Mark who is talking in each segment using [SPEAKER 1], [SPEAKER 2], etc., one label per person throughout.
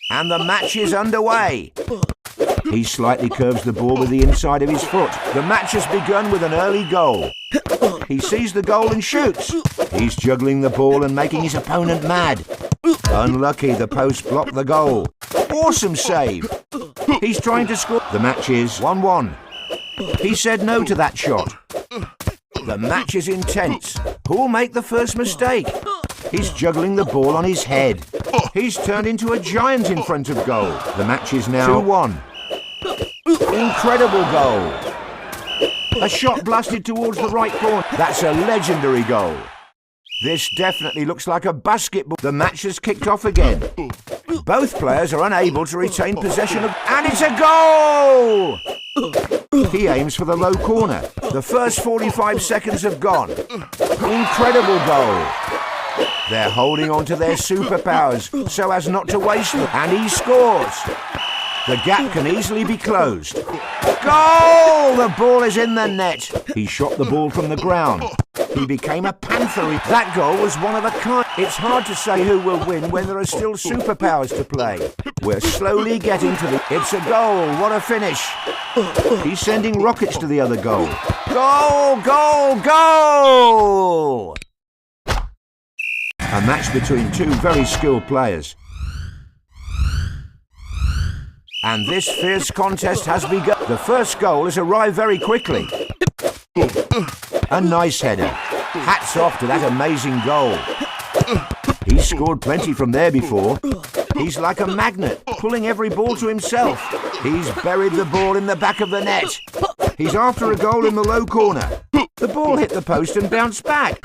[SPEAKER 1] And the match is underway. He slightly curves the ball with the inside of his foot. The match has begun with an early goal. He sees the goal and shoots. He's juggling the ball and making his opponent mad. Unlucky, the post blocked the goal. Awesome save. He's trying to score. The match is 1-1. He said no to that shot. The match is intense. Who'll make the first mistake? He's juggling the ball on his head. He's turned into a giant in front of goal. The match is now 2-1. Incredible goal. A shot blasted towards the right corner. That's a legendary goal. This definitely looks like a basketball. The match has kicked off again. Both players are unable to retain possession of... And it's a goal! He aims for the low corner. The first 45 seconds have gone. Incredible goal. They're holding on to their superpowers so as not to waste them. And he scores. The gap can easily be closed. Goal! The ball is in the net. He shot the ball from the ground. He became a panther. That goal was one of a kind. It's hard to say who will win when there are still superpowers to play. We're slowly getting to the... It's a goal. What a finish. He's sending rockets to the other goal. Goal! Goal! Goal! A match between two very skilled players. And this fierce contest has begun. The first goal has arrived very quickly. A nice header. Hats off to that amazing goal. He's scored plenty from there before. He's like a magnet, pulling every ball to himself. He's buried the ball in the back of the net. He's after a goal in the low corner. The ball hit the post and bounced back.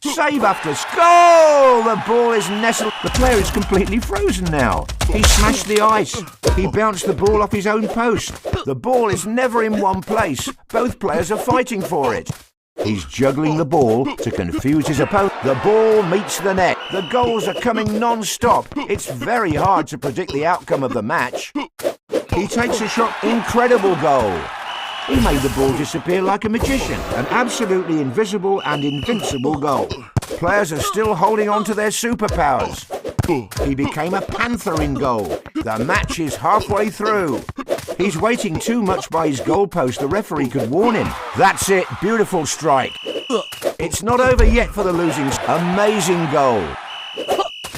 [SPEAKER 1] Save after goal! The ball is nestled. The player is completely frozen now. He smashed the ice. He bounced the ball off his own post. The ball is never in one place. Both players are fighting for it. He's juggling the ball to confuse his opponent. The ball meets the net. The goals are coming non-stop. It's very hard to predict the outcome of the match. He takes a shot. Incredible goal. He made the ball disappear like a magician. An absolutely invisible and invincible goal. Players are still holding on to their superpowers. He became a panther in goal. The match is halfway through. He's waiting too much by his goalpost. The referee could warn him. That's it. Beautiful strike. It's not over yet for the losing. Amazing goal.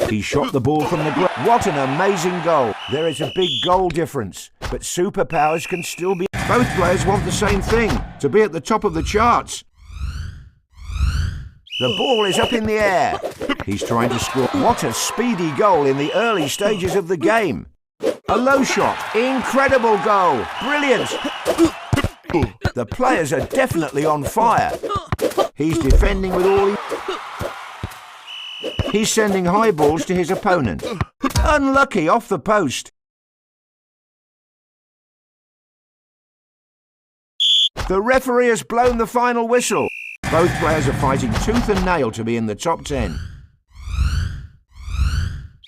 [SPEAKER 1] He shot the ball from the ground. What an amazing goal. There is a big goal difference, but superpowers can still be... Both players want the same thing, to be at the top of the charts. The ball is up in the air. He's trying to score. What a speedy goal in the early stages of the game. A low shot. Incredible goal. Brilliant. The players are definitely on fire. He's defending with all He's sending high balls to his opponent. Unlucky, off the post. The referee has blown the final whistle. Both players are fighting tooth and nail to be in the top 10.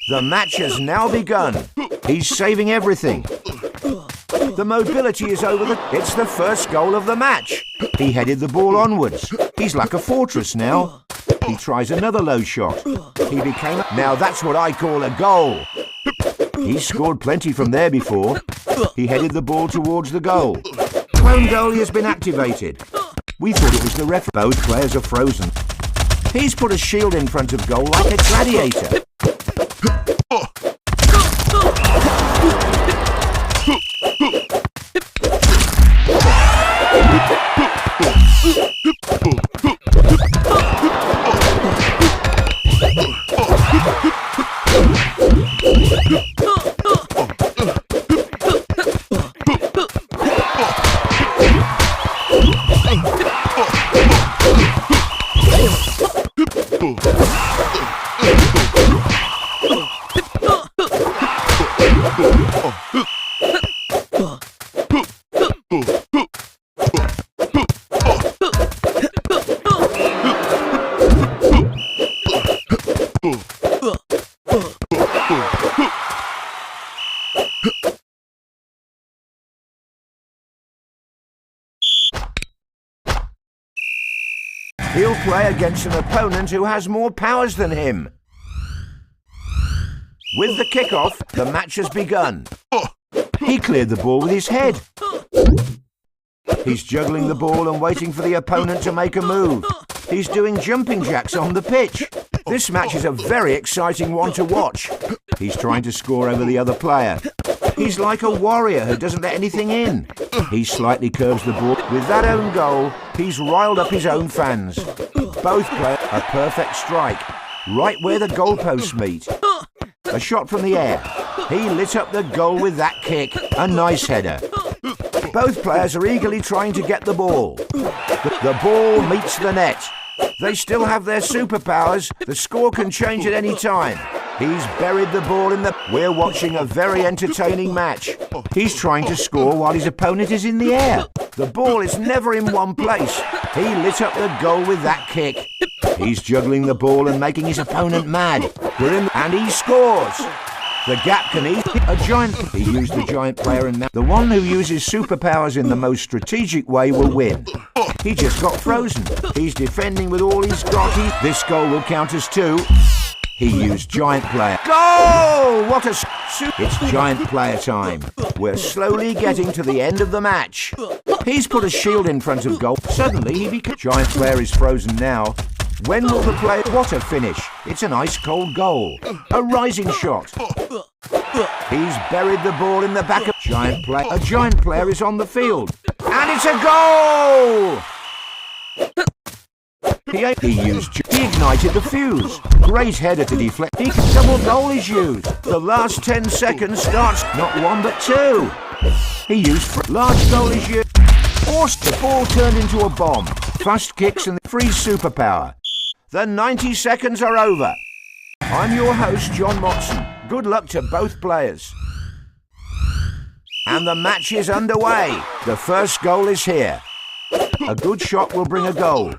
[SPEAKER 1] The match has now begun. He's saving everything. The mobility is over It's the first goal of the match. He headed the ball onwards. He's like a fortress now. He tries another low shot. He became... Now that's what I call a goal. He scored plenty from there before. He headed the ball towards the goal. Clone goalie has been activated. We thought it was the referee. Both players are frozen. He's put a shield in front of goal like a gladiator. He'll play against an opponent who has more powers than him. With the kickoff, the match has begun. He cleared the ball with his head. He's juggling the ball and waiting for the opponent to make a move. He's doing jumping jacks on the pitch. This match is a very exciting one to watch. He's trying to score over the other player. He's like a warrior who doesn't let anything in. He slightly curves the ball. With that own goal, he's riled up his own fans. Both play a perfect strike, right where the goalposts meet. A shot from the air. He lit up the goal with that kick. A nice header. Both players are eagerly trying to get the ball. The ball meets the net. They still have their superpowers. The score can change at any time. He's buried the ball in the... We're watching a very entertaining match. He's trying to score while his opponent is in the air. The ball is never in one place. He lit up the goal with that kick. He's juggling the ball and making his opponent mad. And he scores. The gap can eat a giant. He used the giant player and the one who uses superpowers in the most strategic way will win. He just got frozen. He's defending with all he's got. This goal will count as 2. He used giant player. Goal! What a... It's giant player time. We're slowly getting to the end of the match. He's put a shield in front of goal. Suddenly he becomes... Giant player is frozen now. When will the player... What a finish. It's an ice-cold goal. A rising shot. He's buried the ball in the back of... Giant player. A giant player is on the field. And it's a goal! He ignited the fuse. Great header to deflect. Double goal is used. The last 10 seconds starts not 1 but 2. He used large goal is used. Forced the ball turned into a bomb. Fast kicks and free superpower. The 90 seconds are over. I'm your host, John Motson. Good luck to both players. And the match is underway. The first goal is here. A good shot will bring a goal.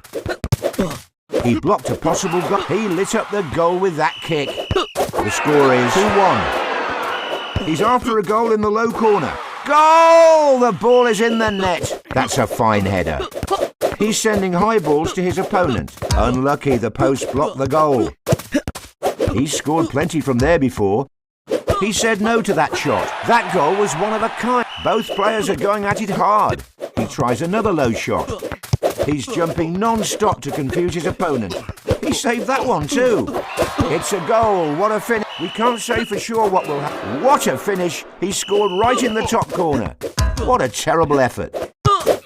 [SPEAKER 1] He blocked a possible goal. He lit up the goal with that kick. The score is 2-1. He's after a goal in the low corner. Goal! The ball is in the net. That's a fine header. He's sending high balls to his opponent. Unlucky, the post blocked the goal. He's scored plenty from there before. He said no to that shot. That goal was one of a kind. Both players are going at it hard. He tries another low shot. He's jumping non-stop to confuse his opponent. He saved that one too. It's a goal. What a finish. We can't say for sure what will happen. What a finish. He scored right in the top corner. What a terrible effort.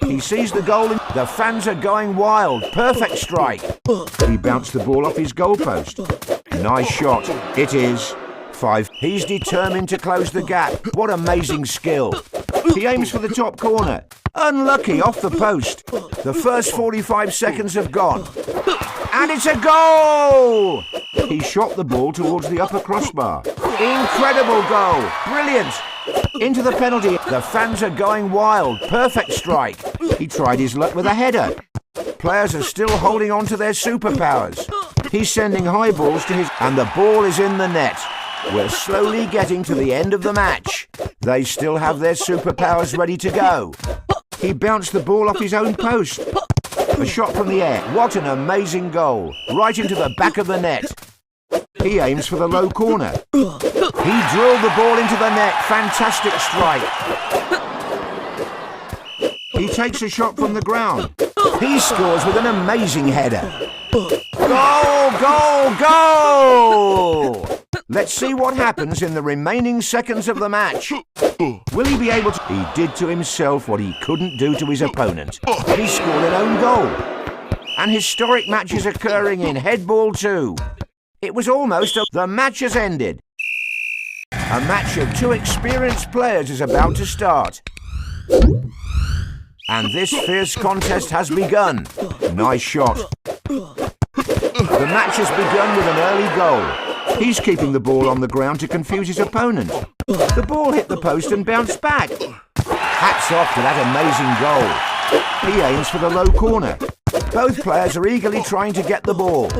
[SPEAKER 1] He sees the goal. The fans are going wild. Perfect strike. He bounced the ball off his goalpost. Nice shot. It is 5. He's determined to close the gap. What amazing skill. He aims for the top corner. Unlucky, off the post. The first 45 seconds have gone. And it's a goal! He shot the ball towards the upper crossbar. Incredible goal. Brilliant. Into the penalty. The fans are going wild. Perfect strike. He tried his luck with a header. Players are still holding on to their superpowers. He's sending high balls to his... And the ball is in the net. We're slowly getting to the end of the match. They still have their superpowers ready to go. He bounced the ball off his own post. A shot from the air. What an amazing goal. Right into the back of the net. He aims for the low corner. He drilled the ball into the net. Fantastic strike. He takes a shot from the ground. He scores with an amazing header. Goal, goal, goal! Let's see what happens in the remaining seconds of the match. Will he be able to... He did to himself what he couldn't do to his opponent. He scored an own goal. An historic match is occurring in Headball 2. It was almost The match has ended. A match of 2 experienced players is about to start. And this fierce contest has begun. Nice shot. The match has begun with an early goal. He's keeping the ball on the ground to confuse his opponent. The ball hit the post and bounced back. Hats off to that amazing goal. He aims for the low corner. Both players are eagerly trying to get the ball.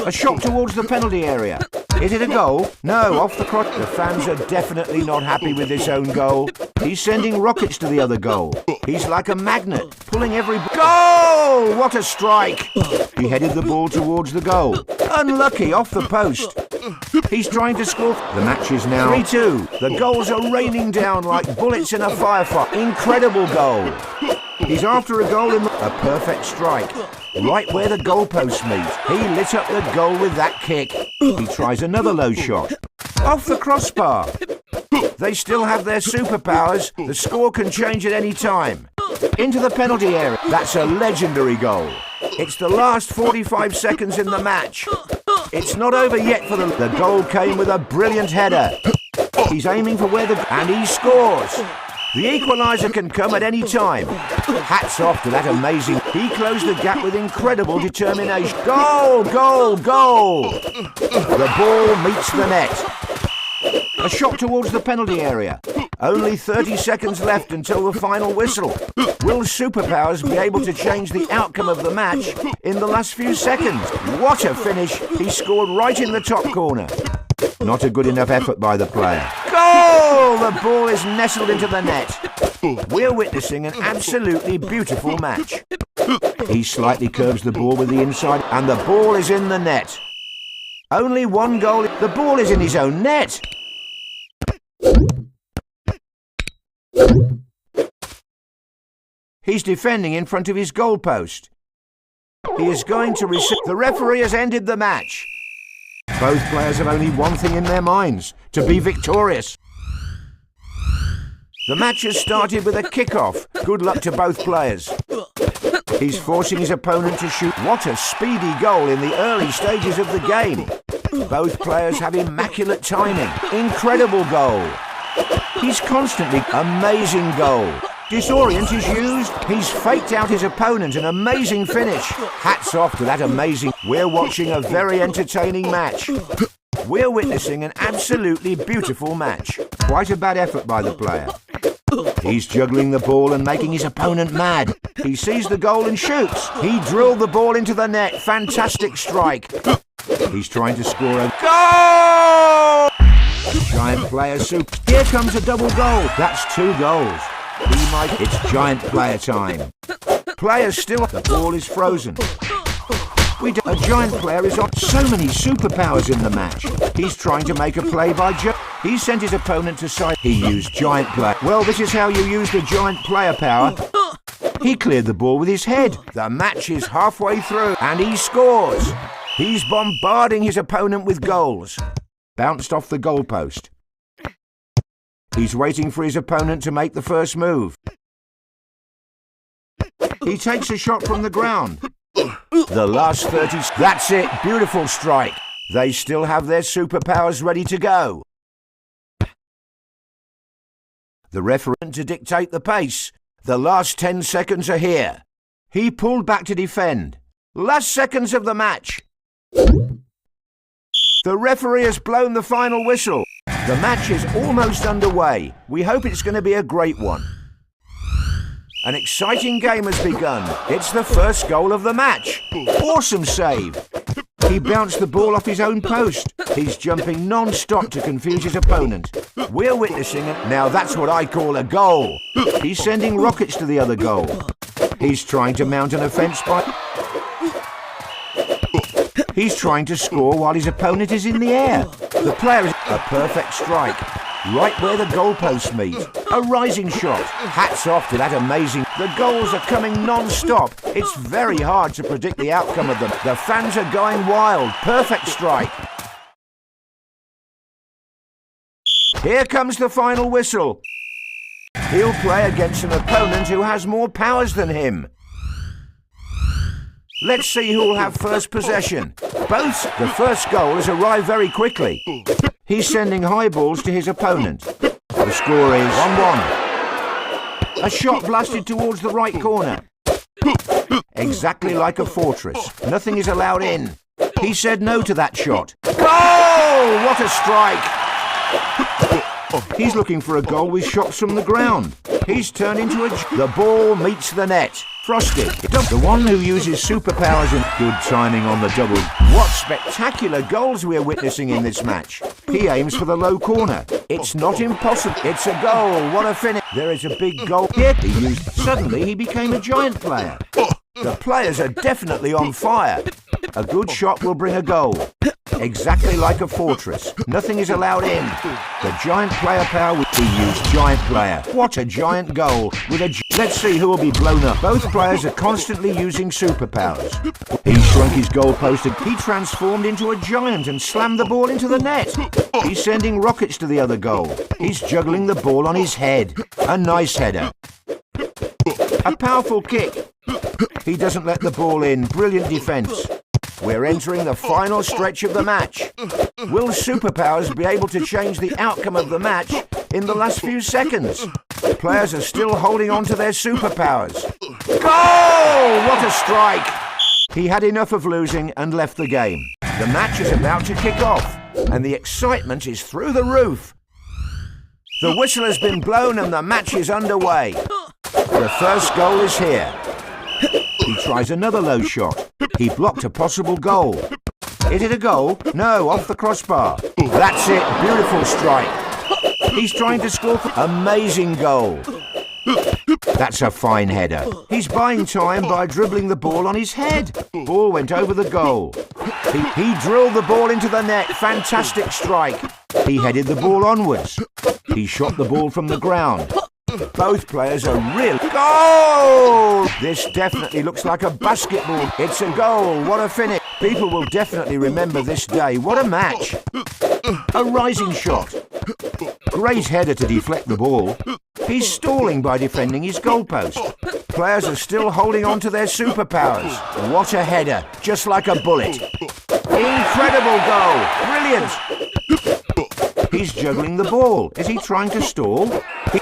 [SPEAKER 1] A shot towards the penalty area. Is it a goal? No, off the cross. The fans are definitely not happy with this own goal. He's sending rockets to the other goal. He's like a magnet, pulling every... Goal! What a strike! He headed the ball towards the goal. Unlucky, off the post. He's trying to score. The match is now 3-2. The goals are raining down like bullets in a firefight. Incredible goal. He's after a goal in a perfect strike. Right where the goalposts meet. He lit up the goal with that kick. He tries another low shot. Off the crossbar. They still have their superpowers. The score can change at any time. Into the penalty area. That's a legendary goal. It's the last 45 seconds in the match. It's not over yet for the goal came with a brilliant header. He's aiming for where and he scores. The equaliser can come at any time. Hats off to that amazing... He closed the gap with incredible determination. Goal, goal, goal! The ball meets the net. A shot towards the penalty area. Only 30 seconds left until the final whistle. Will superpowers be able to change the outcome of the match in the last few seconds? What a finish! He scored right in the top corner. Not a good enough effort by the player. Goal! The ball is nestled into the net. We're witnessing an absolutely beautiful match. He slightly curves the ball with the inside and the ball is in the net. Only one goal. The ball is in his own net. He's defending in front of his goalpost. He is going to receive... The referee has ended the match. Both players have only one thing in their minds, to be victorious. The match has started with a kick-off. Good luck to both players. He's forcing his opponent to shoot. What a speedy goal in the early stages of the game. Both players have immaculate timing. Incredible goal. He's constantly... Amazing goal. Disorient is used. He's faked out his opponent. An amazing finish. Hats off to that amazing... We're watching a very entertaining match. We're witnessing an absolutely beautiful match. Quite a bad effort by the player. He's juggling the ball and making his opponent mad. He sees the goal and shoots. He drilled the ball into the net. Fantastic strike. He's trying to score a goal! Giant player soup. Here comes a double goal. That's 2 goals. It's giant player time. Players still... The ball is frozen. A giant player is on. So many superpowers in the match. He's trying to make a play by He sent his opponent to side. He used giant player. Well, this is how you use the giant player power. He cleared the ball with his head. The match is halfway through and he scores. He's bombarding his opponent with goals. Bounced off the goalpost. He's waiting for his opponent to make the first move. He takes a shot from the ground. The last 30... That's it. Beautiful strike. They still have their superpowers ready to go. The referee to dictate the pace. The last 10 seconds are here. He pulled back to defend. Last seconds of the match. The referee has blown the final whistle. The match is almost underway. We hope it's going to be a great one. An exciting game has begun. It's the first goal of the match. Awesome save. He bounced the ball off his own post. He's jumping non-stop to confuse his opponent. We're witnessing it. Now that's what I call a goal. He's sending rockets to the other goal. He's trying to mount an offence by... He's trying to score while his opponent is in the air. The player is... A perfect strike. Right where the goalposts meet. A rising shot. Hats off to that amazing... The goals are coming non-stop. It's very hard to predict the outcome of them. The fans are going wild. Perfect strike. Here comes the final whistle. He'll play against an opponent who has more powers than him. Let's see who'll have first possession. The first goal has arrived very quickly. He's sending high balls to his opponent. The score is 1-1. A shot blasted towards the right corner. Exactly like a fortress. Nothing is allowed in. He said no to that shot. Goal! What a strike! He's looking for a goal with shots from the ground. He's turned into a... The ball meets the net. Frosty, the one who uses superpowers and good timing on the double. What spectacular goals we're witnessing in this match. He aims for the low corner. It's not impossible. It's a goal. What a finish. There is a big goal here. Suddenly he became a giant player. The players are definitely on fire. A good shot will bring a goal. Exactly like a fortress. Nothing is allowed in. The giant player power will be used. Giant player. What a giant goal. Let's see who will be blown up. Both players are constantly using superpowers. He shrunk his goalpost. He transformed into a giant and slammed the ball into the net. He's sending rockets to the other goal. He's juggling the ball on his head. A nice header. A powerful kick. He doesn't let the ball in. Brilliant defense. We're entering the final stretch of the match. Will superpowers be able to change the outcome of the match in the last few seconds? The players are still holding on to their superpowers. Goal! What a strike! He had enough of losing and left the game. The match is about to kick off, and the excitement is through the roof. The whistle has been blown and the match is underway. The first goal is here. He tries another low shot. He blocked a possible goal. Is it a goal? No, off the crossbar. That's it. Beautiful strike. He's trying to score. Amazing goal. That's a fine header. He's buying time by dribbling the ball on his head. Ball went over the goal. He drilled the ball into the net. Fantastic strike. He headed the ball onwards. He shot the ball from the ground. Both players are real. Goal! This definitely looks like a basketball. It's a goal. What a finish. People will definitely remember this day. What a match. A rising shot. Great header to deflect the ball. He's stalling by defending his goalpost. Players are still holding on to their superpowers. What a header. Just like a bullet. Incredible goal. Brilliant. He's juggling the ball. Is he trying to stall?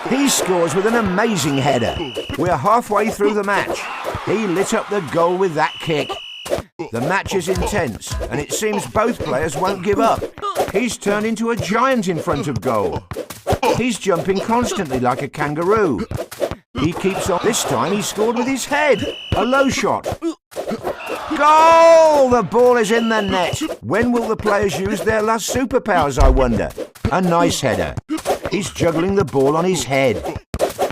[SPEAKER 1] He scores with an amazing header. We're halfway through the match. He lit up the goal with that kick. The match is intense, and it seems both players won't give up. He's turned into a giant in front of goal. He's jumping constantly like a kangaroo. He keeps on. This time he scored with his head. A low shot. Goal! The ball is in the net. When will the players use their last superpowers, I wonder? A nice header. He's juggling the ball on his head.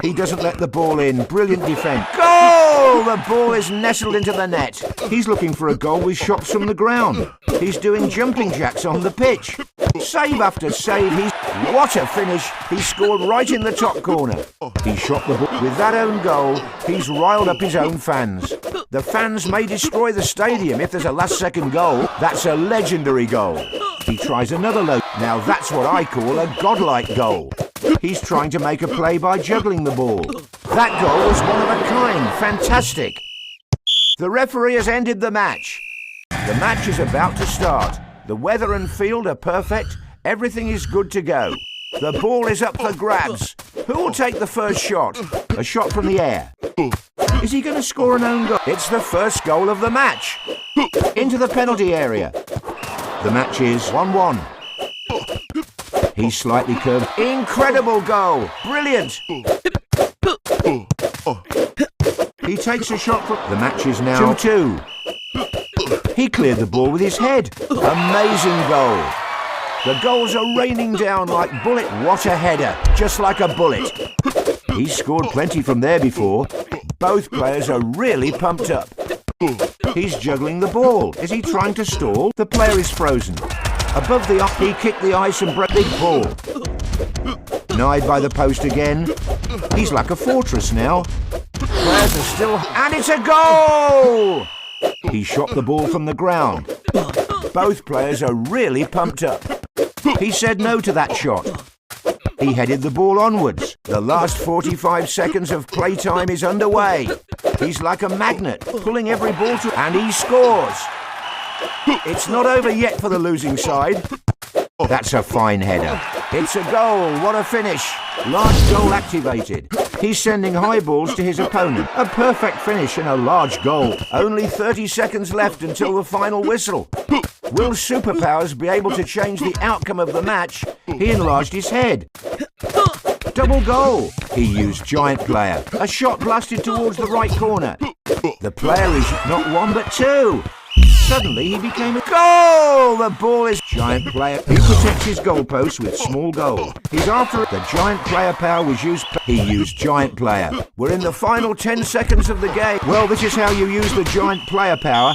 [SPEAKER 1] He doesn't let the ball in. Brilliant defense. Goal! The ball is nestled into the net. He's looking for a goal with shots from the ground. He's doing jumping jacks on the pitch. Save after save. What a finish. He scored right in the top corner. He shot the ball. With that own goal, he's riled up his own fans. The fans may destroy the stadium if there's a last-second goal. That's a legendary goal. He tries another low. Now that's what I call a godlike goal. He's trying to make a play by juggling the ball. That goal was one of a kind. Fantastic. The referee has ended the match. The match is about to start. The weather and field are perfect. Everything is good to go. The ball is up for grabs. Who will take the first shot? A shot from the air. Is he going to score an own goal? It's the first goal of the match. Into the penalty area. The match is 1-1. He's slightly curved. Incredible goal. Brilliant. He takes a shot from... The match is now 2-2. He cleared the ball with his head. Amazing goal. The goals are raining down like bullet. What a header. Just like a bullet. He's scored plenty from there before. Both players are really pumped up. He's juggling the ball. Is he trying to stall? The player is frozen. Above the he kicked the ice and broke the ball. Denied by the post again. He's like a fortress now. Players are still... And it's a goal! He shot the ball from the ground. Both players are really pumped up. He said no to that shot. He headed the ball onwards. The last 45 seconds of playtime is underway. He's like a magnet, pulling every ball to... And he scores! It's not over yet for the losing side. That's a fine header. It's a goal. What a finish. Large goal activated. He's sending high balls to his opponent. A perfect finish and a large goal. Only 30 seconds left until the final whistle. Will superpowers be able to change the outcome of the match? He enlarged his head. double goal. He used giant player. A shot blasted towards the right corner. The player is not one but two. Suddenly he became a goal! The ball is giant player. He protects his goalpost with small goal. He's after it. The giant player power was used. He used giant player. We're in the final 10 seconds of the game. Well, this is how you use the giant player power.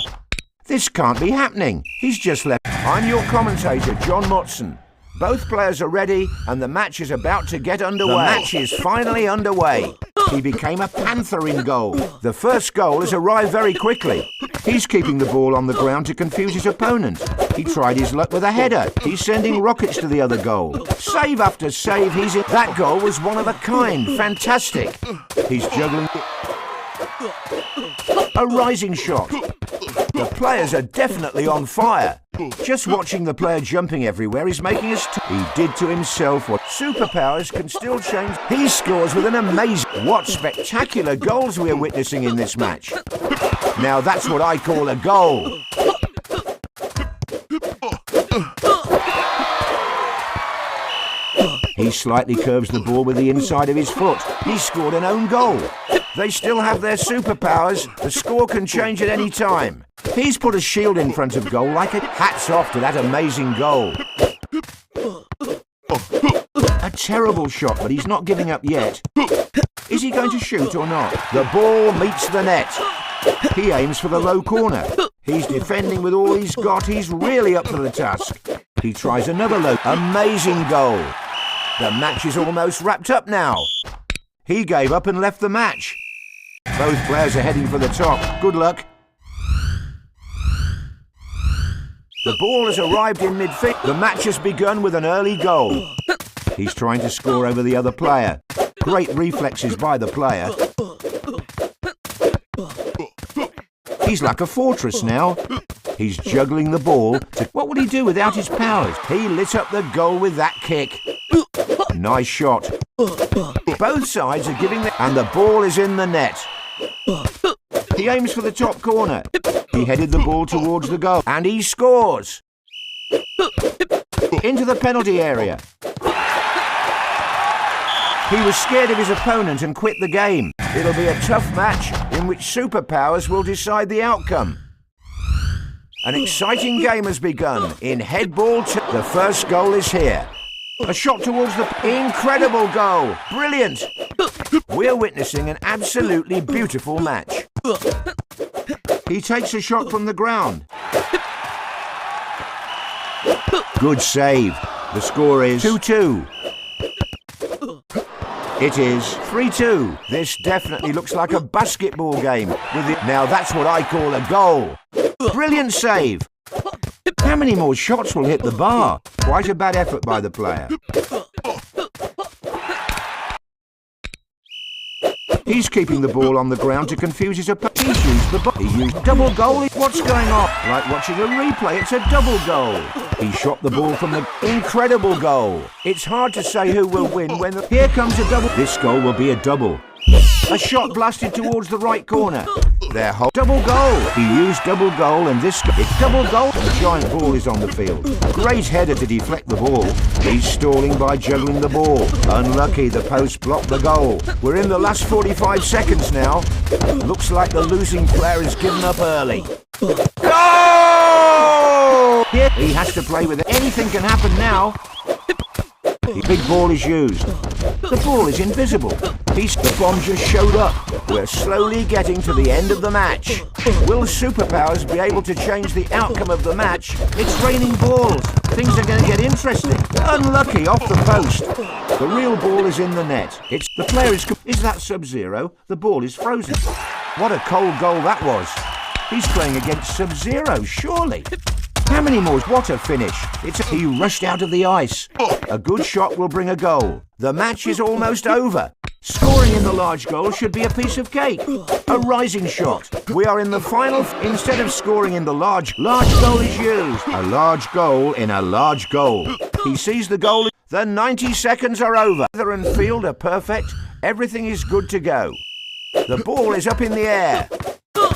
[SPEAKER 1] This can't be happening. He's just left. I'm your commentator, John Motson. Both players are ready and the match is about to get underway. The match is finally underway. He became a panther in goal. The first goal has arrived very quickly. He's keeping the ball on the ground to confuse his opponent. He tried his luck with a header. He's sending rockets to the other goal. Save after save, he's in. That goal was one of a kind. Fantastic. He's juggling. A rising shot. The players are definitely on fire. Just watching the player jumping everywhere is making us... He did to himself what superpowers can still change. He scores with an amazing... What spectacular goals we're witnessing in this match. Now that's what I call a goal. He slightly curves the ball with the inside of his foot. He scored an own goal. They still have their superpowers. The score can change at any time. He's put a shield in front of goal like a... Hats off to that amazing goal. A terrible shot, but he's not giving up yet. Is he going to shoot or not? The ball meets the net. He aims for the low corner. He's defending with all he's got. He's really up for the task. He tries another low. Amazing goal. The match is almost wrapped up now. He gave up and left the match. Both players are heading for the top. Good luck. The ball has arrived in midfield. The match has begun with an early goal. He's trying to score over the other player. Great reflexes by the player. He's like a fortress now. He's juggling the ball. What would he do without his powers? He lit up the goal with that kick. Nice shot. Both sides are giving the... And the ball is in the net. He aims for the top corner. He headed the ball towards the goal. And he scores. Into the penalty area. He was scared of his opponent and quit the game. It'll be a tough match in which superpowers will decide the outcome. An exciting game has begun in headball. The first goal is here. A shot towards the... Incredible goal! Brilliant! We're witnessing an absolutely beautiful match. He takes a shot from the ground. Good save. The score is 2-2. It is 3-2. This definitely looks like a basketball game. Now that's what I call a goal. Brilliant save. How many more shots will hit the bar? Quite a bad effort by the player. He's keeping the ball on the ground to confuse his opponent. He's used the ball. He used double goal. What's going on? Like watching a replay, it's a double goal. He shot the ball from the... Incredible goal. It's hard to say who will win when the... Here comes a double. This goal will be a double. A shot blasted towards the right corner. Their whole... Double goal. He used double goal and this... It's double goal. The giant ball is on the field. Great header to deflect the ball. He's stalling by juggling the ball. Unlucky, the post blocked the goal. We're in the last 45 seconds now. Looks like the losing player has given up early. Goal! He has to play with it. Anything can happen now. The big ball is used. The ball is invisible. The bomb just showed up. We're slowly getting to the end of the match. Will superpowers be able to change the outcome of the match? It's raining balls. Things are going to get interesting. Unlucky, off the post. The real ball is in the net. The player is... Is that Sub-Zero? The ball is frozen. What a cold goal that was. He's playing against Sub-Zero, surely. How many more? What a finish. He rushed out of the ice. A good shot will bring a goal. The match is almost over. Scoring in the large goal should be a piece of cake. A rising shot. We are in the final. Instead of scoring in the large goal is used. A large goal in a large goal. He sees the goal. The 90 seconds are over. Weather and field are perfect. Everything is good to go. The ball is up in the air.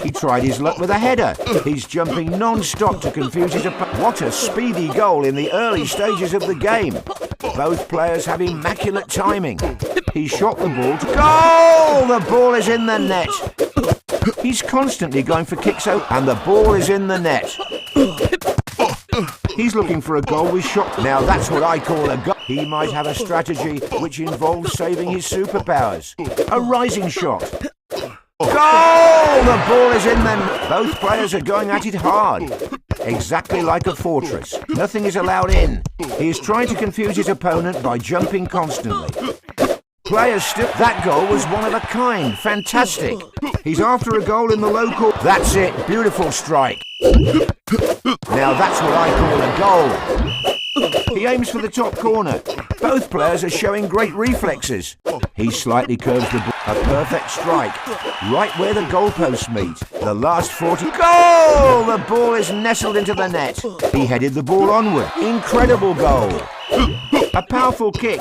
[SPEAKER 1] He tried his luck with a header. He's jumping non-stop to confuse his opponent. What a speedy goal in the early stages of the game. Both players have immaculate timing. He shot the ball to goal! The ball is in the net. He's constantly going for kicks out, and the ball is in the net. He's looking for a goal with shot. Now that's what I call a goal. He might have a strategy which involves saving his superpowers. A rising shot. Goal! The ball is in the net. Both players are going at it hard. Exactly like a fortress. Nothing is allowed in. He is trying to confuse his opponent by jumping constantly. Players still... That goal was one of a kind. Fantastic. He's after a goal in the low corner. That's it. Beautiful strike. Now that's what I call a goal. He aims for the top corner. Both players are showing great reflexes. He slightly curves the ball. A perfect strike. Right where the goalposts meet. The last 40... Goal! The ball is nestled into the net. He headed the ball onward. Incredible goal. A powerful kick.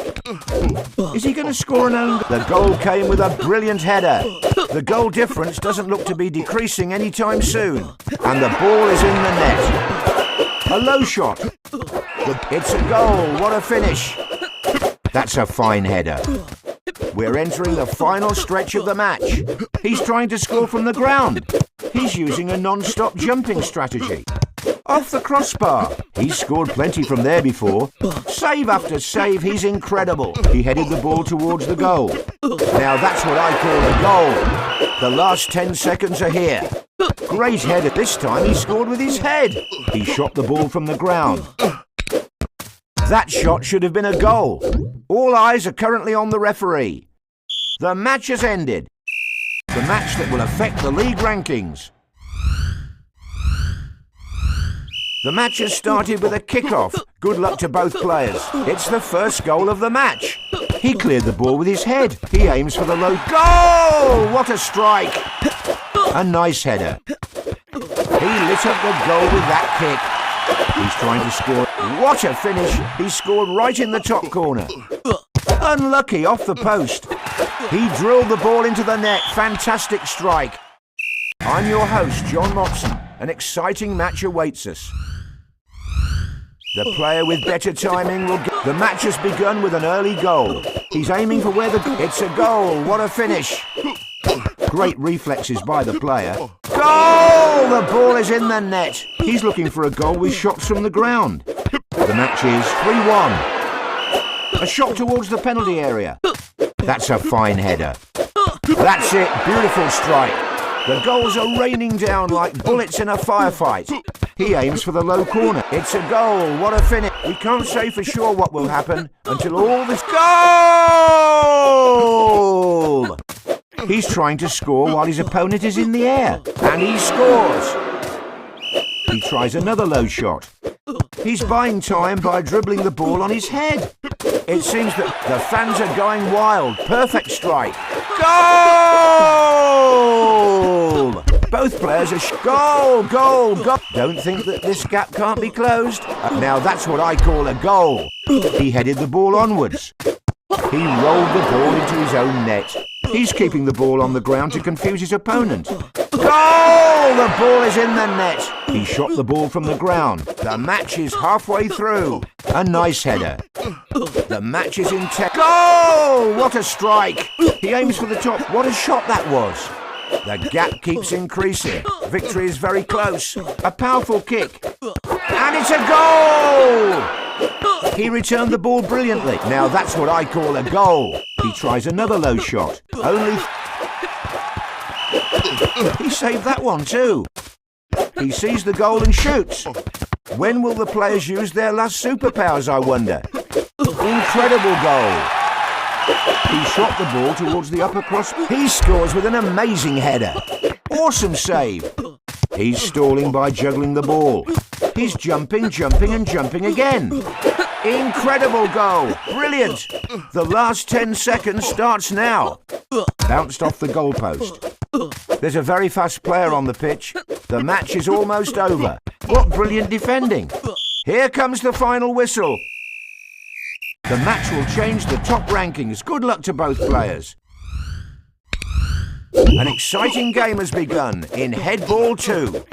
[SPEAKER 1] Is he going to score an own goal? The goal came with a brilliant header. The goal difference doesn't look to be decreasing anytime soon. And the ball is in the net. A low shot. It's a goal. What a finish. That's a fine header. We're entering the final stretch of the match. He's trying to score from the ground. He's using a non-stop jumping strategy. Off the crossbar. He's scored plenty from there before. Save after save, he's incredible. He headed the ball towards the goal. Now that's what I call a goal. The last 10 seconds are here. Great header. This time he scored with his head. He shot the ball from the ground. That shot should have been a goal. All eyes are currently on the referee. The match has ended. The match that will affect the league rankings. The match has started with a kick-off. Good luck to both players. It's the first goal of the match. He cleared the ball with his head. He aims for the low goal! What a strike! A nice header. He lit up the goal with that kick. He's trying to score. What a finish! He scored right in the top corner. Unlucky off the post. He drilled the ball into the net. Fantastic strike. I'm your host, John Mopson. An exciting match awaits us. The player with better timing will get... The match has begun with an early goal. He's aiming for where the... It's a goal. What a finish. Great reflexes by the player. Goal! The ball is in the net. He's looking for a goal with shots from the ground. The match is 3-1. A shot towards the penalty area. That's a fine header. That's it. Beautiful strike. The goals are raining down like bullets in a firefight. He aims for the low corner. It's a goal. What a finish. We can't say for sure what will happen until all this... Goal! He's trying to score while his opponent is in the air. And he scores. He tries another low shot. He's buying time by dribbling the ball on his head. It seems that the fans are going wild. Perfect strike. Goal! Both players are... Goal! Goal! Goal! Don't think that this gap can't be closed. Now that's what I call a goal. He headed the ball onwards. He rolled the ball into his own net. He's keeping the ball on the ground to confuse his opponent. Goal! The ball is in the net. He shot the ball from the ground. The match is halfway through. A nice header. The match is in 10. Goal! What a strike! He aims for the top. What a shot that was. The gap keeps increasing. Victory is very close. A powerful kick. And it's a goal! He returned the ball brilliantly. Now that's what I call a goal. He tries another low shot. He saved that one too. He sees the goal and shoots. When will the players use their last superpowers, I wonder? Incredible goal. He shot the ball towards the upper cross. He scores with an amazing header. Awesome save. He's stalling by juggling the ball. He's jumping, jumping and jumping again. Incredible goal. Brilliant. The last 10 seconds starts now. Bounced off the goalpost. There's a very fast player on the pitch. The match is almost over. What brilliant defending. Here comes the final whistle. The match will change the top rankings. Good luck to both players. An exciting game has begun in Headball 2.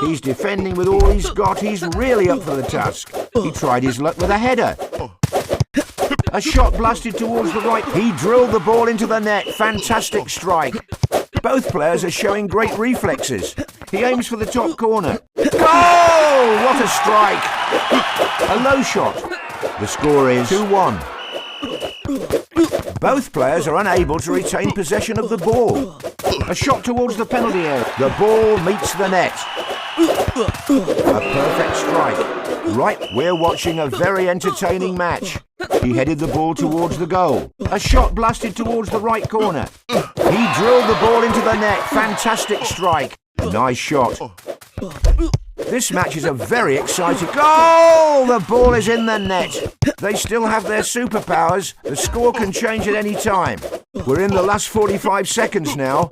[SPEAKER 1] He's defending with all he's got. He's really up for the task. He tried his luck with a header. A shot blasted towards the right. He drilled the ball into the net. Fantastic strike. Both players are showing great reflexes. He aims for the top corner. Goal! What a strike! A low shot. The score is 2-1. Both players are unable to retain possession of the ball. A shot towards the penalty area. The ball meets the net. A perfect strike. Right, we're watching a very entertaining match. He headed the ball towards the goal. A shot blasted towards the right corner. He drilled the ball into the net. Fantastic strike. Nice shot. This match is a very exciting goal! The ball is in the net. They still have their superpowers. The score can change at any time. We're in the last 45 seconds now.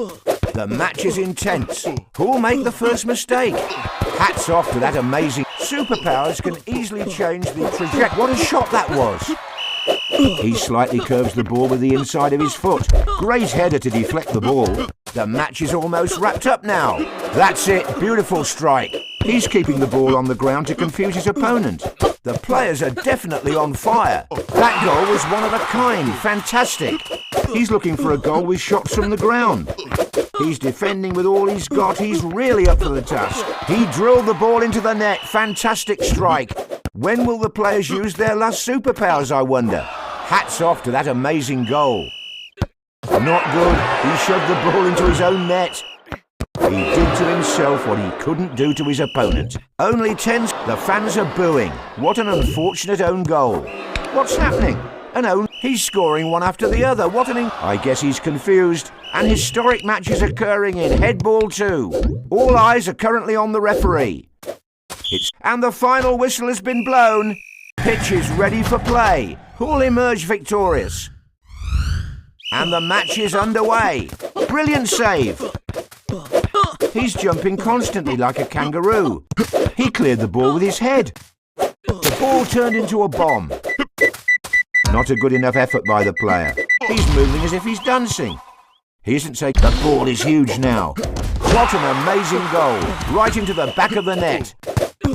[SPEAKER 1] The match is intense. Who'll make the first mistake? Hats off to that amazing... Superpowers can easily change the trajectory. What a shot that was! He slightly curves the ball with the inside of his foot. Great header to deflect the ball. The match is almost wrapped up now. That's it. Beautiful strike. He's keeping the ball on the ground to confuse his opponent. The players are definitely on fire. That goal was one of a kind. Fantastic. He's looking for a goal with shots from the ground. He's defending with all he's got. He's really up for the task. He drilled the ball into the net. Fantastic strike. When will the players use their last superpowers, I wonder? Hats off to that amazing goal. Not good. He shoved the ball into his own net. He did to himself what he couldn't do to his opponent. Only 10. The fans are booing. What an unfortunate own goal. What's happening? An own. He's scoring one after the other. What an... I guess he's confused. An historic match is occurring in Headball 2. All eyes are currently on the referee. And the final whistle has been blown. Pitch is ready for play. Who'll emerge victorious? And the match is underway. Brilliant save. He's jumping constantly like a kangaroo. He cleared the ball with his head. The ball turned into a bomb. Not a good enough effort by the player. He's moving as if he's dancing. He isn't saying the ball is huge now. What an amazing goal. Right into the back of the net.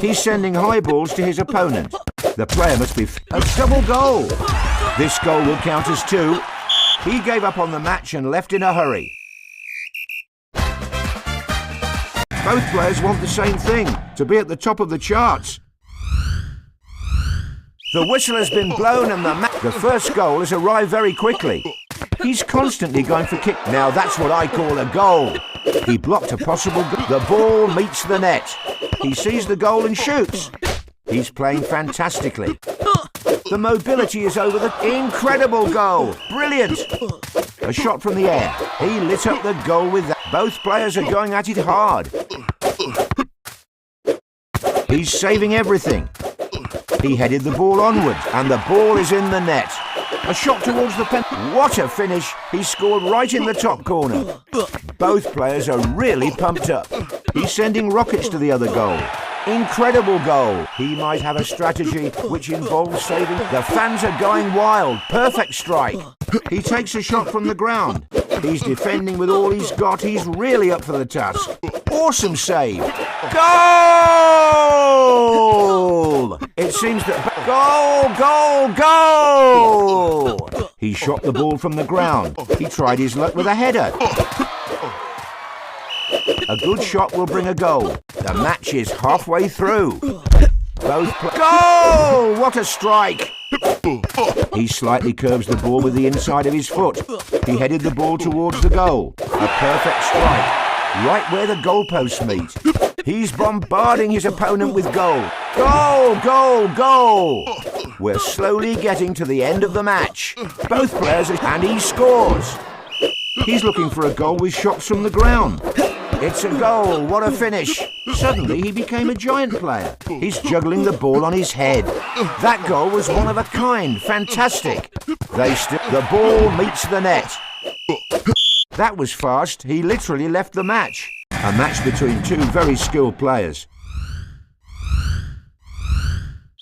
[SPEAKER 1] He's sending high balls to his opponent. The player must be a double goal. This goal will count as 2. He gave up on the match and left in a hurry. Both players want the same thing, to be at the top of the charts. The whistle has been blown and the first goal has arrived very quickly. He's constantly going for kick. Now that's what I call a goal. He blocked a possible goal. The ball meets the net. He sees the goal and shoots. He's playing fantastically. The mobility is over the... Incredible goal! Brilliant! A shot from the air. He lit up the goal with that. Both players are going at it hard. He's saving everything. He headed the ball onward, and the ball is in the net. A shot towards the pen. What a finish! He scored right in the top corner. Both players are really pumped up. He's sending rockets to the other goal. Incredible goal. He might have a strategy which involves saving. The fans are going wild. Perfect strike. He takes a shot from the ground. He's defending with all he's got. He's really up for the task. Awesome save. Goal! It seems that... Goal! He shot the ball from the ground. He tried his luck with a header. A good shot will bring a goal. The match is halfway through. Goal! What a strike! He slightly curves the ball with the inside of his foot. He headed the ball towards the goal. A perfect strike. Right where the goalposts meet. He's bombarding his opponent with goal. Goal! Goal! Goal! We're slowly getting to the end of the match. Both players are... And he scores. He's looking for a goal with shots from the ground. It's a goal. What a finish. Suddenly he became a giant player. He's juggling the ball on his head. That goal was one of a kind. Fantastic. The ball meets the net. That was fast. He literally left the match. A match between two very skilled players.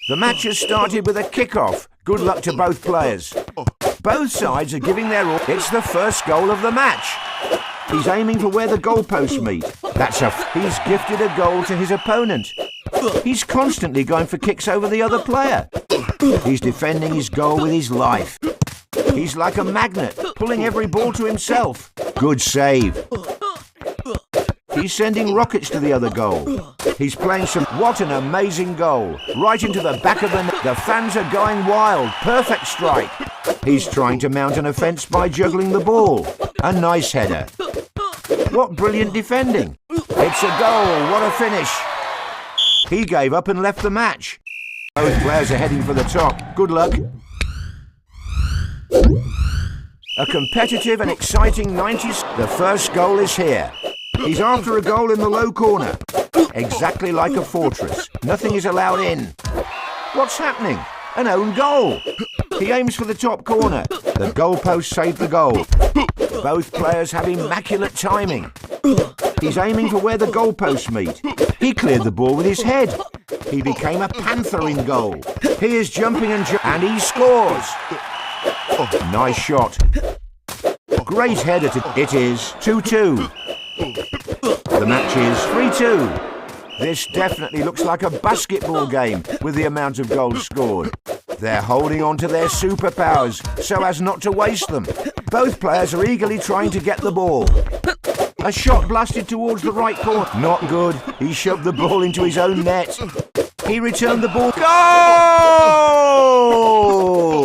[SPEAKER 1] The match has started with a kick-off. Good luck to both players. Both sides are giving their all. It's the first goal of the match. He's aiming for where the goalposts meet. He's gifted a goal to his opponent. He's constantly going for kicks over the other player. He's defending his goal with his life. He's like a magnet, pulling every ball to himself. Good save. He's sending rockets to the other goal. He's playing some... What an amazing goal. Right into the back of the net. The fans are going wild. Perfect strike. He's trying to mount an offence by juggling the ball. A nice header. What brilliant defending. It's a goal. What a finish. He gave up and left the match. Both players are heading for the top. Good luck. A competitive and exciting 90s. The first goal is here. He's after a goal in the low corner. Exactly like a fortress. Nothing is allowed in. What's happening? An own goal. He aims for the top corner. The goalpost saved the goal. Both players have immaculate timing. He's aiming for where the goalposts meet. He cleared the ball with his head. He became a panther in goal. He is jumping and he scores. Nice shot. Great header it is 2-2. The match is 3-2. This definitely looks like a basketball game with the amount of goals scored. They're holding on to their superpowers so as not to waste them. Both players are eagerly trying to get the ball. A shot blasted towards the right corner. Not good. He shoved the ball into his own net. He returned the ball.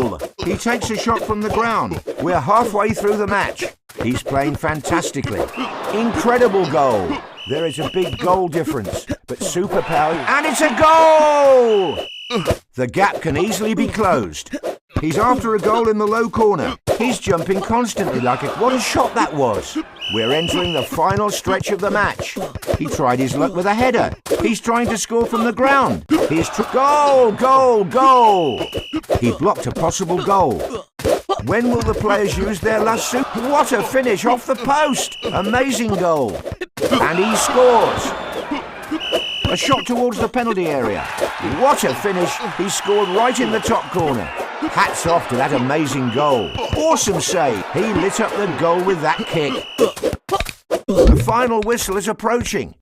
[SPEAKER 1] Goal! He takes a shot from the ground. We're halfway through the match. He's playing fantastically. Incredible goal. There is a big goal difference, but superpower, and it's a goal! The gap can easily be closed. He's after a goal in the low corner. He's jumping constantly like it. What a shot that was. We're entering the final stretch of the match. He tried his luck with a header. He's trying to score from the ground. Goal, goal, goal. He blocked a possible goal. When will the players use their last suit? What a finish off the post! Amazing goal. And he scores. A shot towards the penalty area. What a finish. He scored right in the top corner. Hats off to that amazing goal. Awesome save. He lit up the goal with that kick. The final whistle is approaching.